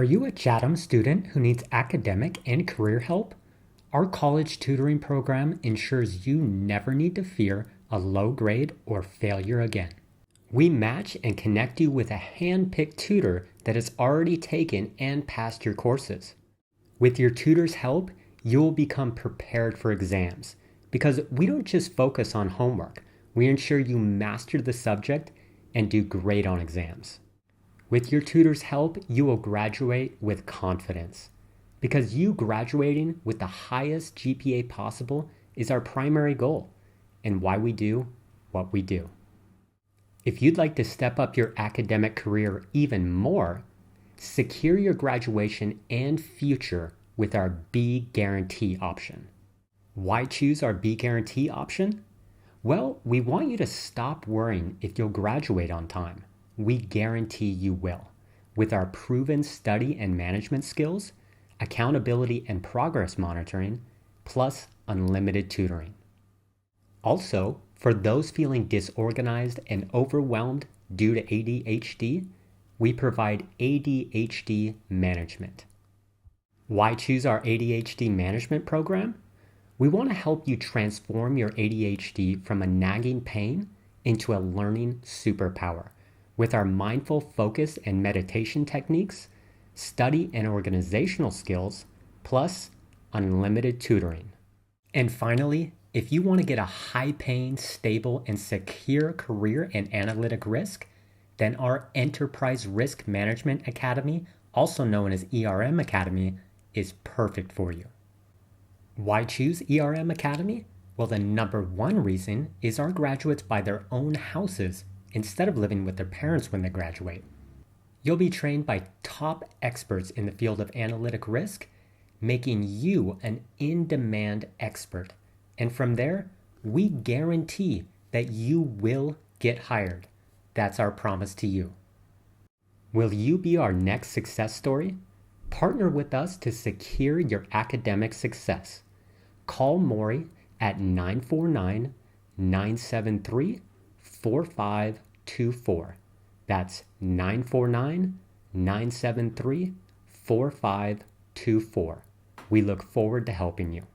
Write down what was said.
Are you a Chatham student who needs academic and career help? Our college tutoring program ensures you never need to fear a low grade or failure again. We match and connect you with a hand-picked tutor that has already taken and passed your courses. With your tutor's help, you'll become prepared for exams because we don't just focus on homework. We ensure you master the subject and do great on exams. With your tutor's help, you will graduate with confidence because you graduating with the highest GPA possible is our primary goal and why we do what we do. If you'd like to step up your academic career even more, secure your graduation and future with our B Guarantee option. Why choose our B Guarantee option? Well, we want you to stop worrying if you'll graduate on time. We guarantee you will, with our proven study and management skills, accountability and progress monitoring, plus unlimited tutoring. Also, for those feeling disorganized and overwhelmed due to ADHD, we provide ADHD management. Why choose our ADHD management program? We want to help you transform your ADHD from a nagging pain into a learning superpower with our mindful focus and meditation techniques, study and organizational skills, plus unlimited tutoring. And finally, if you want to get a high-paying, stable, and secure career in analytic risk, then our Enterprise Risk Management Academy, also known as ERM Academy, is perfect for you. Why choose ERM Academy? Well, the number one reason is our graduates buy their own houses instead of living with their parents when they graduate. You'll be trained by top experts in the field of analytic risk, making you an in-demand expert. And from there, we guarantee that you will get hired. That's our promise to you. Will you be our next success story? Partner with us to secure your academic success. Call Mori at 949-973-4524. That's 949-973-4524. We look forward to helping you.